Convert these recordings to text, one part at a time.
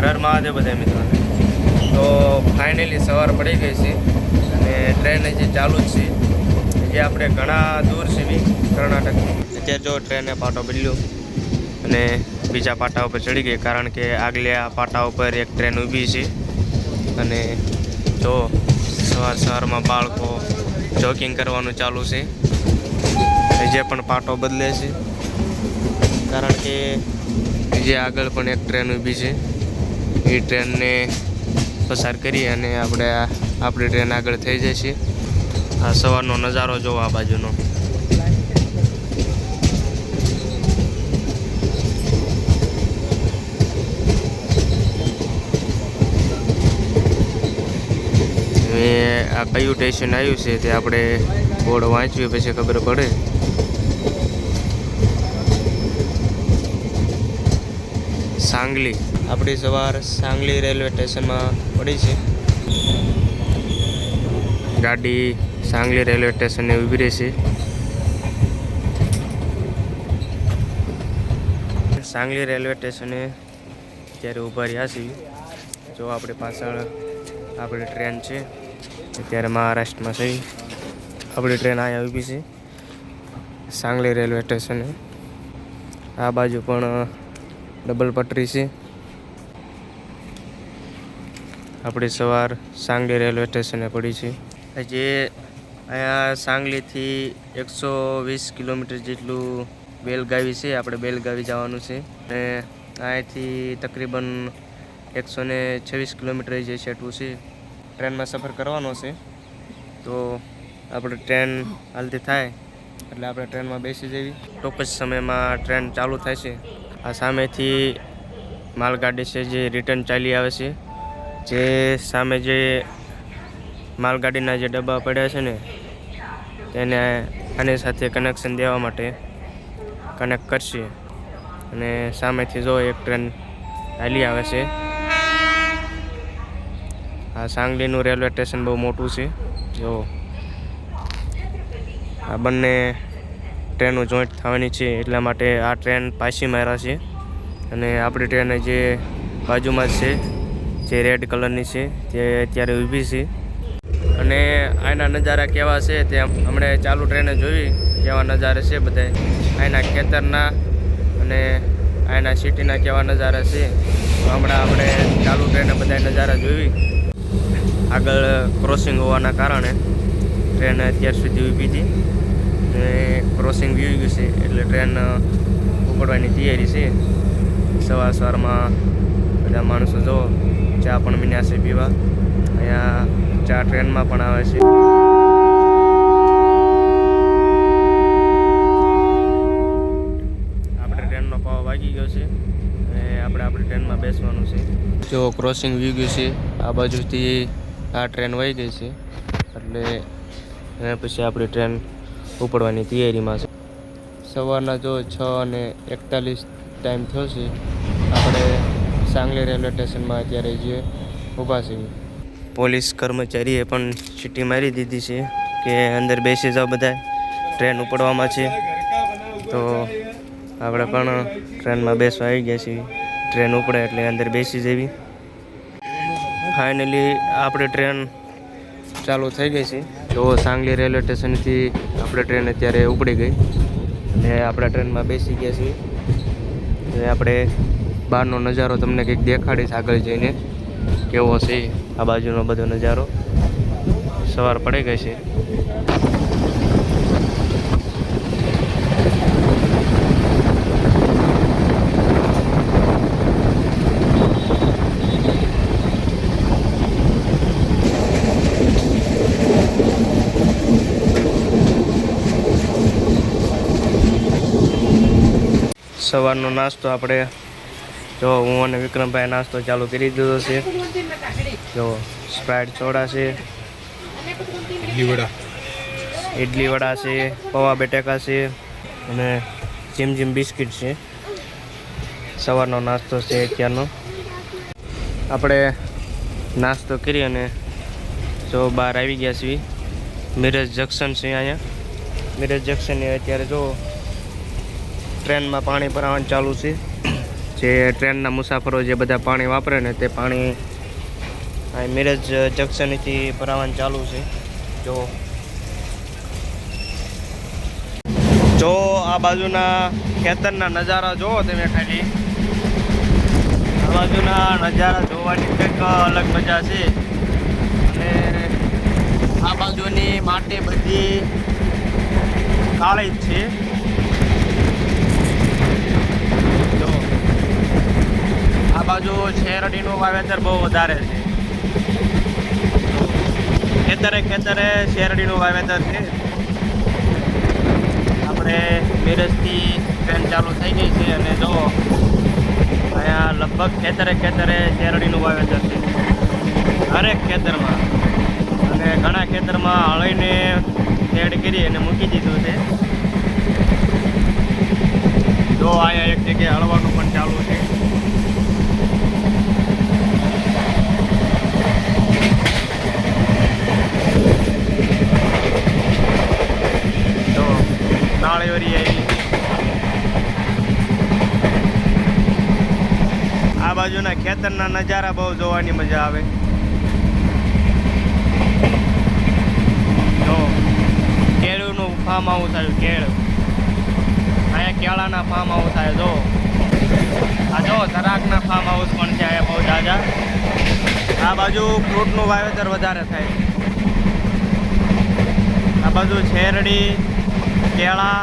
હર હર મહાદેવ બધા મિત્રોને. તો ફાઇનલી સવાર પડી ગઈ છે અને ટ્રેન જે ચાલુ જ છે. જે આપણે ઘણા દૂર સીવી કર્ણાટકથી અત્યારે જો ટ્રેને પાટો બદલ્યો અને બીજા પાટા ઉપર ચડી ગઈ, કારણ કે આગલે આ પાટા ઉપર એક ટ્રેન ઊભી છે. અને જો સવારમાં બાળકો જોગિંગ કરવાનું ચાલુ છે. જે પણ પાટો બદલે છે, કારણ કે જે આગળ પણ એક ટ્રેન ઊભી છે. એ ટ્રેનને પસાર કરી અને આપણી ટ્રેન આગળ થઈ જશે. આ સવારનો નજારો જોવો આ બાજુનો. આ કયું સ્ટેશન આવ્યું છે તે આપણે બોર્ડ વાંચ્યું પછી ખબર પડે. સાંગલી, આપણી સવાર સાંગલી રેલવે સ્ટેશનમાં પડી છે. ગાડી સાંગલી રેલવે સ્ટેશને ઊભી રહેશે. સાંગલી રેલવે સ્ટેશને અત્યારે ઊભા રહ્યા છીએ. જો આપણી પાછળ આપણી ટ્રેન છે. અત્યારે મહારાષ્ટ્રમાં છે. આપણી ટ્રેન અહીંયા ઊભી છે સાંગલી રેલવે સ્ટેશને. આ બાજુ પણ ડબલ પટરી છે. આપણી સવાર સાંગલી રેલવે સ્ટેશને પડી છે. જે અહીંયા સાંગલીથી 120 કિલોમીટર જેટલું બેલગાવી છે. આપણે બેલગાવી જવાનું છે અને અહીંથી તકરીબન 126 કિલોમીટર જે છેટું છે. ટ્રેનમાં સફર કરવાનો છે. તો આપણે ટ્રેન હાલતી થાય એટલે આપણે ટ્રેનમાં બેસી જવી. ટૂંક જ સમયમાં ટ્રેન ચાલુ થાય છે. આ સામેથી માલગાડી છે જે રિટર્ન ચાલી આવે છે. જે સામે જે માલગાડીના જે ડબ્બા પડ્યા છે ને તેને આની સાથે કનેક્શન દેવા માટે કનેક્ટ કરશે. અને સામેથી જો એક ટ્રેન ચાલી આવે છે. આ સાંગલીનું રેલવે સ્ટેશન બહુ મોટું છે. જો આ બંને ટ્રેનો જોઈન્ટ થવાની છે, એટલા માટે આ ટ્રેન પાછી માર્યા છે. અને આપણી ટ્રેન જે બાજુમાં જ છે, જે રેડ કલરની છે, તે અત્યારે ઊભી છે. અને આના નજારા કેવા છે તે હમણાં ચાલુ ટ્રેને જોઈ કેવા નજારા છે બધા. આના ખેતરના અને આના સિટીના કેવા નજારા છે. તો હમણાં આપણે ચાલુ ટ્રેને બધા નજારા જોઈ. આગળ ક્રોસિંગ હોવાના કારણે ટ્રેન અત્યાર સુધી ઊભી હતી. અને ક્રોસિંગ વી ગયું છે એટલે ટ્રેન ઉપડવાની તૈયારી છે. સવારમાં બધા માણસો જો ચા પણ મીન્યા છે પીવા. અહીંયા ચા ટ્રેનમાં પણ આવે છે. આપણે ટ્રેનનો પાવ વાગી ગયો છે અને આપણે આપણી ટ્રેનમાં બેસવાનું છે. જો ક્રોસિંગ વી ગયું છે, આ બાજુથી આ ટ્રેન વહી ગઈ છે એટલે પછી આપણી ટ્રેન ઉપડવાની તૈયારીમાં છે. સવારના જો 6:41 ટાઈમ થયો છે. આપણે સાંગલી રેલવે સ્ટેશનમાં અત્યારે જે ઊભા છે. પોલીસ કર્મચારીએ પણ સીટી મારી દીધી છે કે અંદર બેસી જાઓ બધા, ટ્રેન ઉપડવામાં છે. તો આપણે પણ ટ્રેનમાં બેસવા આવી ગયા છીએ. ટ્રેન ઉપડે એટલે અંદર બેસી જવી. ફાઇનલી આપણી ટ્રેન ચાલુ થઈ ગઈ છે. તો સાંગલી રેલવે સ્ટેશનથી આપણે ટ્રેન અત્યારે ઉપડી ગઈ અને આપણે ટ્રેનમાં બેસી ગયા છીએ. અને આપણે બહારનો નજારો તમને કંઈક દેખાડીશ આગળ જઈને કેવો છે. આ બાજુનો બધો નજારો. સવાર પડી ગઈ છે. સવારનો નાસ્તો આપણે જો હું અને વિક્રમભાઈ નાસ્તો ચાલુ કરી દીધો છે. જો સ્પ્રાઇટ સોડા છે, ઇડલી વડા છે, પૌવા બટેકા છે અને જીમ બિસ્કિટ છે. સવારનો નાસ્તો છે અત્યારનો. આપણે નાસ્તો કરી અને જો બહાર આવી ગયા છીએ. મિરજ જંકશન છે અહીંયા. મિરજ જંકશનને અત્યારે જો ટ્રેનમાં પાણી ભરાવાનું ચાલુ છે. જે ટ્રેનના મુસાફરો જે બધા પાણી વાપરે ને તે પાણી અહીં મિરજ જંકશનથી ભરાવાનું ચાલુ છે. જો આ બાજુના ખેતરના નજારા જોવો તમે ખાલી. આ બાજુના નજારા જોવાની કંઈક અલગ મજા છે. અને આ બાજુની માટી બધી કાળી જ છે. જો આ બાજુ શેરડીનું વાવેતર બહુ વધારે છે. ખેતરે શેરડીનું વાવેતર છે. આપણે મિરજથી ટ્રેન ચાલુ થઈ ગઈ છે અને જો અહીંયા લગભગ ખેતરે શેરડીનું વાવેતર છે હરેક ખેતરમાં. અને ઘણા ખેતરમાં હળીને શેડ કરી અને મૂકી દીધું છે. જો અહીંયા એક જગ્યાએ હળવાનું પણ ચાલુ છે. તો નાળિયેરી આવી. આ બાજુના ખેતરના નજારા બહુ જોવાની મજા આવે. જો કેળુનું ફાર્મ હાઉસ આવ્યું. અહીંયા કેળાના ફાર્મ હાઉસ આવે. જો આ જો તરાકના ફાર્મ હાઉસ પણ છે અહીંયા બહુ જાજા. આ બાજુ ફ્રૂટનું વાવેતર વધારે થાય. આ બાજુ શેરડી, કેળા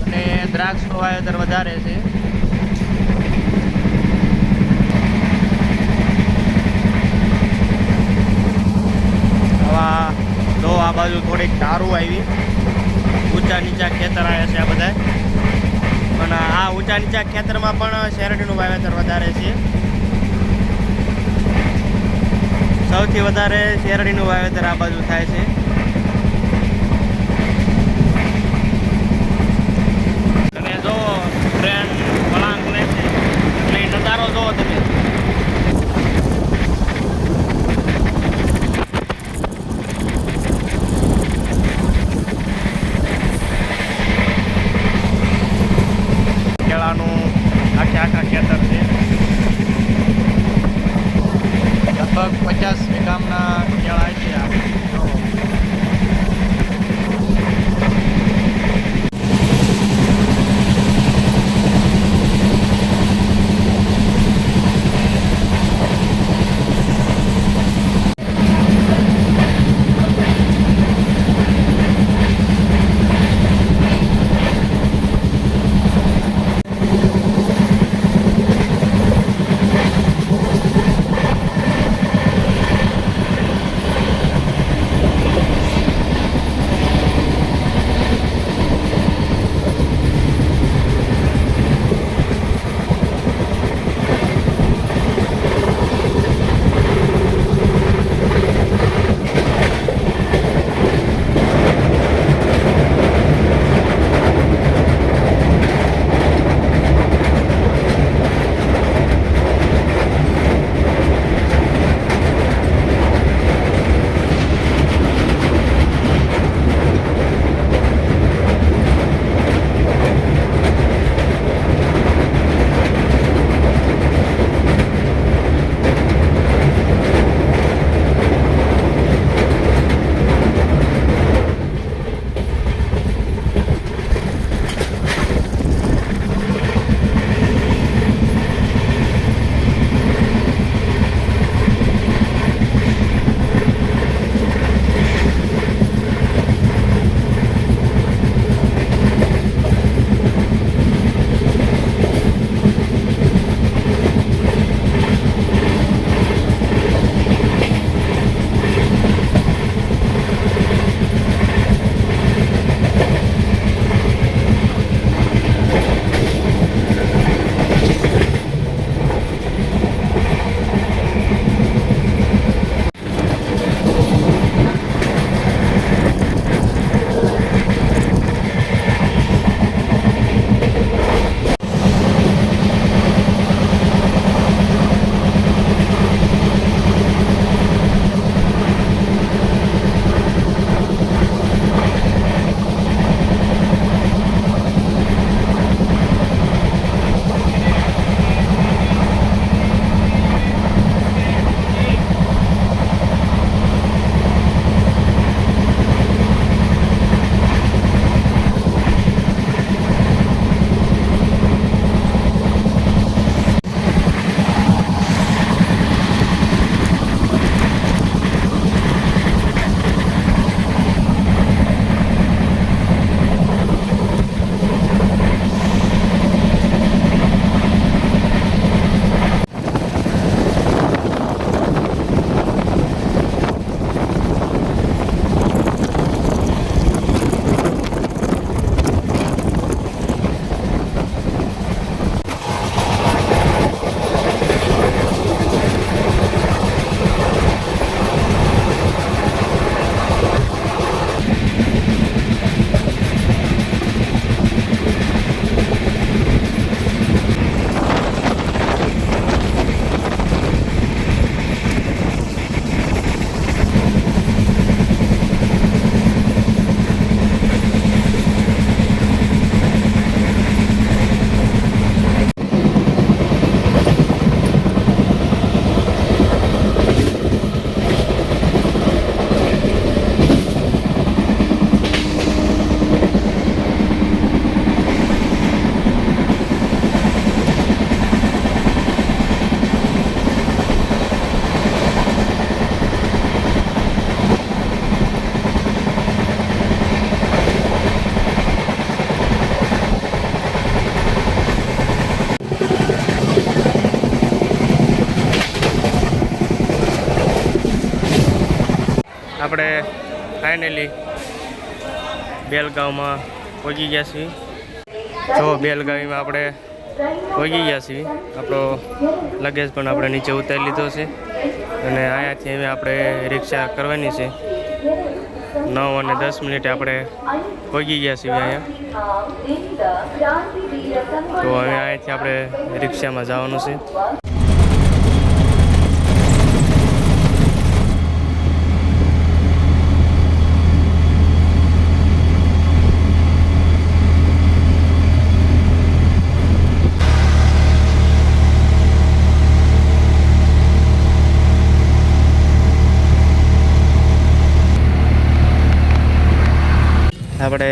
અને દ્રાક્ષનું વાવેતર વધારે છે. જો આ બાજુ થોડીક ધારું આવી. ઊંચા નીચા ખેતર આવ્યા છે આ બધા. પણ આ ઊંચા નીચા ખેતરમાં પણ શેરડીનું વાવેતર વધારે છે. સૌથી વધારે શેરડીનું વાવેતર આ બાજુ થાય છે. અને જો ટ્રેન વળાંક લે છે એટલે નજારો જોવો તમે. આખા ખેતર છે. લગભગ 50 વીઘાના કેળા છે. આપણે ફાઇનલી બેલગાંવમાં પહોંચી ગયા છીએ. જો બેલગાવીમાં આપણે પહોંચી ગયા છીએ. આપણો લગેજ પણ આપણે નીચે ઉતારી લીધો છે અને અહીંયાથી હવે આપણે રિક્ષા કરવાની છે. 9:10 આપણે પહોંચી ગયા છીએ અહીંયા. તો હવે અહીંયાથી આપણે રિક્ષામાં જવાનું છે. આપણે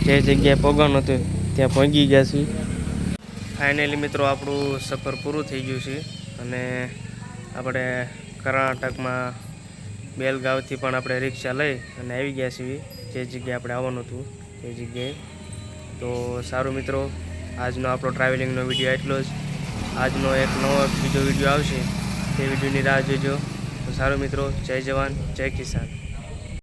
જે જગ્યાએ પહોંચવાનું હતું ત્યાં પહોંચી ગયા છીએ. ફાઇનલી મિત્રો આપણું સફર પૂરું થઈ ગયું છે અને આપણે કર્ણાટકમાં બેલગાંવથી પણ આપણે રિક્ષા લઈ અને આવી ગયા છીએ જે જગ્યાએ આપણે આવવાનું હતું તે જગ્યાએ. તો સારું મિત્રો, આજનો આપણો ટ્રાવેલિંગનો વિડીયો એટલો જ. આજનો એક નવો બીજો વિડીયો આવશે તે વિડીયોની રાહ જોજો. તો સારું મિત્રો, જય જવાન જય કિસાન.